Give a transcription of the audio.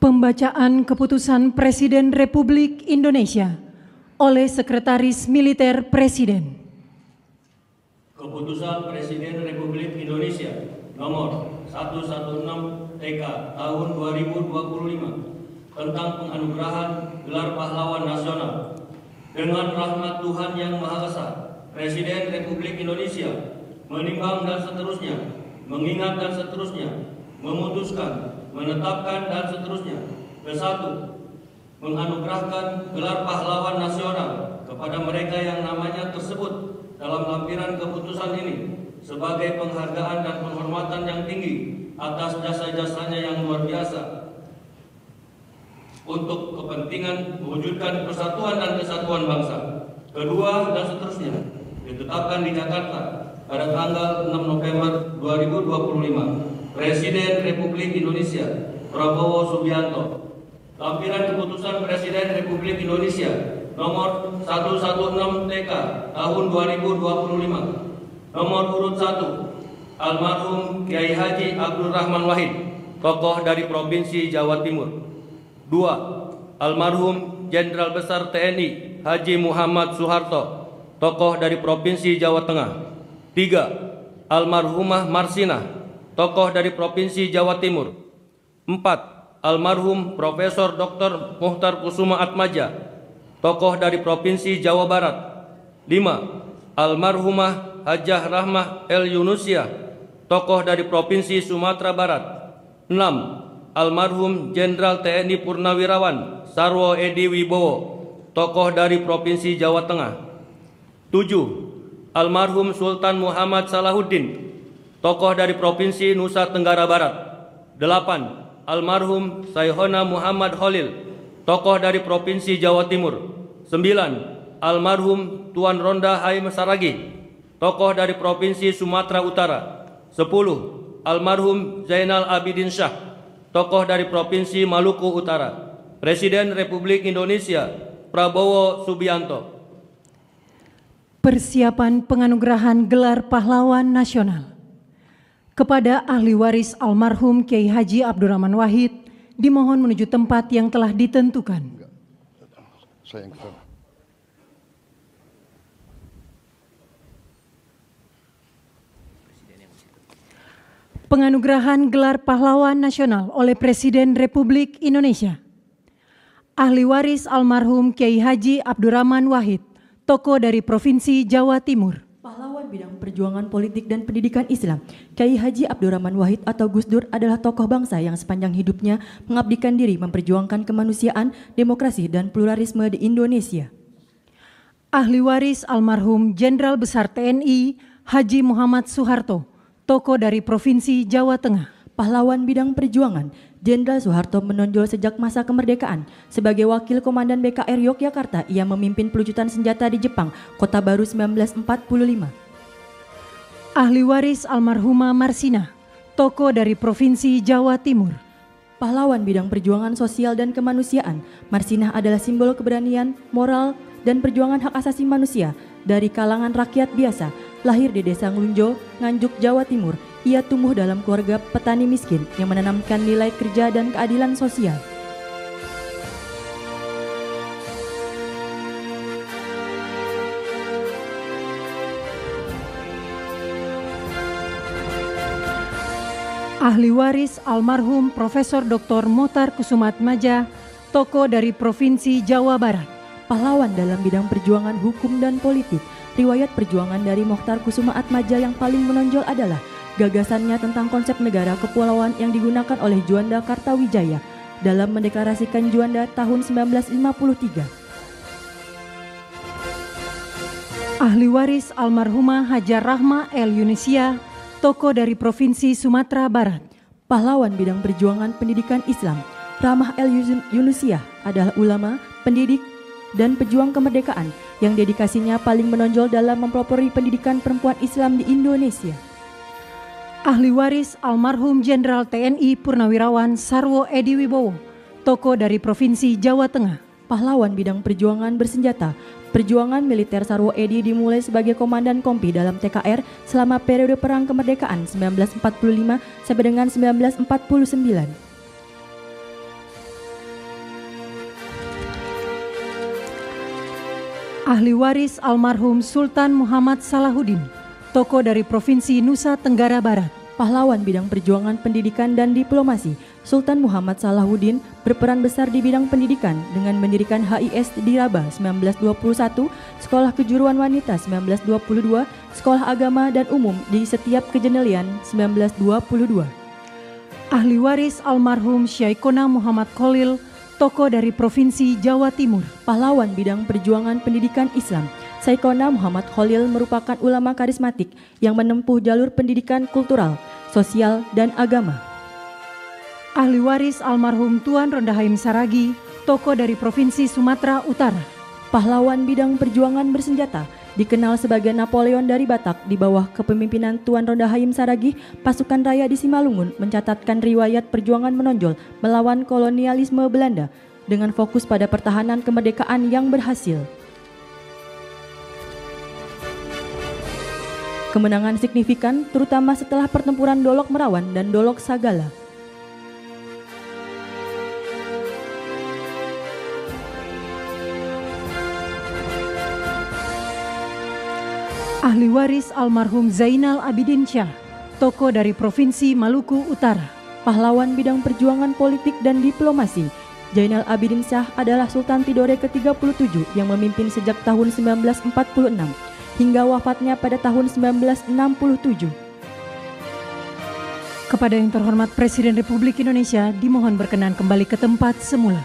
Pembacaan Keputusan Presiden Republik Indonesia oleh Sekretaris Militer Presiden. Keputusan Presiden Republik Indonesia nomor 116 TK tahun 2025 tentang penganugerahan gelar pahlawan nasional. Dengan rahmat Tuhan Yang Maha Esa, Presiden Republik Indonesia menimbang dan seterusnya, mengingat dan seterusnya, memutuskan, menetapkan dan seterusnya. Ke-1, menganugerahkan gelar pahlawan nasional kepada mereka yang namanya tersebut dalam lampiran keputusan ini sebagai penghargaan dan penghormatan yang tinggi atas jasa-jasanya yang luar biasa untuk kepentingan mewujudkan persatuan dan kesatuan bangsa. Kedua, dan seterusnya, ditetapkan di Jakarta pada tanggal 6 November 2025. Presiden Republik Indonesia Prabowo Subianto. Lampiran Keputusan Presiden Republik Indonesia nomor 116 TK tahun 2025. Nomor urut 1, almarhum Kiai Haji Abdul Rahman Wahid, tokoh dari Provinsi Jawa Timur. 2, almarhum Jenderal Besar TNI Haji Muhammad Soeharto, tokoh dari Provinsi Jawa Tengah. 3, almarhumah Marsinah, tokoh dari Provinsi Jawa Timur. 4, almarhum Profesor Dr. Muhtar Kusuma Atmaja, tokoh dari Provinsi Jawa Barat. 5, almarhumah Hajah Rahmah El Yunusia, tokoh dari Provinsi Sumatera Barat. 6, almarhum Jenderal TNI Purnawirawan Sarwo Edi Wibowo, tokoh dari Provinsi Jawa Tengah. 7, almarhum Sultan Muhammad Salahuddin, tokoh dari Provinsi Nusa Tenggara Barat. 8, almarhum Sayhona Muhammad Khalil, tokoh dari Provinsi Jawa Timur. 9, almarhum Tuan Ronda Haim Saragih, tokoh dari Provinsi Sumatera Utara. 10, almarhum Zainal Abidin Shah, tokoh dari Provinsi Maluku Utara. Presiden Republik Indonesia Prabowo Subianto. Persiapan penganugerahan gelar pahlawan nasional kepada ahli waris almarhum Kiai Haji Abdurrahman Wahid dimohon menuju tempat yang telah ditentukan. Penganugerahan gelar pahlawan nasional oleh Presiden Republik Indonesia. Ahli waris almarhum Kiai Haji Abdurrahman Wahid, tokoh dari Provinsi Jawa Timur. Pahlawan bidang perjuangan politik dan pendidikan Islam, Kiai Haji Abdurrahman Wahid atau Gus Dur adalah tokoh bangsa yang sepanjang hidupnya mengabdikan diri memperjuangkan kemanusiaan, demokrasi, dan pluralisme di Indonesia. Ahli waris almarhum Jenderal Besar TNI Haji Muhammad Soeharto, tokoh dari Provinsi Jawa Tengah. Pahlawan bidang perjuangan, Jenderal Soeharto menonjol sejak masa kemerdekaan. Sebagai wakil komandan BKR Yogyakarta, ia memimpin pelucutan senjata di Jepang, Kota Baru 1945. Ahli waris almarhumah Marsinah, tokoh dari Provinsi Jawa Timur. Pahlawan bidang perjuangan sosial dan kemanusiaan, Marsinah adalah simbol keberanian, moral, dan perjuangan hak asasi manusia dari kalangan rakyat biasa. Lahir di Desa Nglunjo, Nganjuk, Jawa Timur, ia tumbuh dalam keluarga petani miskin yang menanamkan nilai kerja dan keadilan sosial. Ahli waris almarhum Profesor Dr. Muhtar Kusuma Atmaja, tokoh dari Provinsi Jawa Barat. Pahlawan dalam bidang perjuangan hukum dan politik. Riwayat perjuangan dari Muhtar Kusuma Atmaja yang paling menonjol adalah gagasannya tentang konsep negara kepulauan yang digunakan oleh Juanda Kartawijaya dalam mendeklarasikan Juanda tahun 1953. Ahli waris almarhumah Hajah Rahmah El Yunusia, tokoh dari Provinsi Sumatera Barat. Pahlawan bidang perjuangan pendidikan Islam, Rahmah El Yunusia adalah ulama, pendidik, dan pejuang kemerdekaan yang dedikasinya paling menonjol dalam mempelopori pendidikan perempuan Islam di Indonesia. Ahli waris almarhum Jenderal TNI Purnawirawan Sarwo Edi Wibowo, tokoh dari Provinsi Jawa Tengah. Pahlawan bidang perjuangan bersenjata, perjuangan militer Sarwo Edi dimulai sebagai komandan kompi dalam TKR selama periode Perang Kemerdekaan 1945 sampai dengan 1949. Ahli waris almarhum Sultan Muhammad Salahuddin, tokoh dari Provinsi Nusa Tenggara Barat. Pahlawan bidang perjuangan pendidikan dan diplomasi, Sultan Muhammad Salahuddin berperan besar di bidang pendidikan dengan mendirikan HIS di Rabah 1921, Sekolah Kejuruan Wanita 1922, Sekolah Agama dan Umum di setiap Kejenelian 1922. Ahli waris almarhum Syaikona Muhammad Khalil, tokoh dari Provinsi Jawa Timur. Pahlawan bidang perjuangan pendidikan Islam, Syaikona Muhammad Khalil merupakan ulama karismatik yang menempuh jalur pendidikan kultural, sosial, dan agama. Ahli waris almarhum Tuan Rondahayim Saragi, tokoh dari Provinsi Sumatera Utara. Pahlawan bidang perjuangan bersenjata, dikenal sebagai Napoleon dari Batak di bawah kepemimpinan Tuan Rondahayim Saragi, pasukan raya di Simalungun mencatatkan riwayat perjuangan menonjol melawan kolonialisme Belanda dengan fokus pada pertahanan kemerdekaan yang berhasil. Kemenangan signifikan terutama setelah pertempuran Dolok Merawan dan Dolok Sagala. Ahli waris almarhum Zainal Abidin Syah, tokoh dari Provinsi Maluku Utara. Pahlawan bidang perjuangan politik dan diplomasi, Zainal Abidin Syah adalah Sultan Tidore ke-37 yang memimpin sejak tahun 1946 hingga wafatnya pada tahun 1967. Kepada yang terhormat Presiden Republik Indonesia dimohon berkenan kembali ke tempat semula.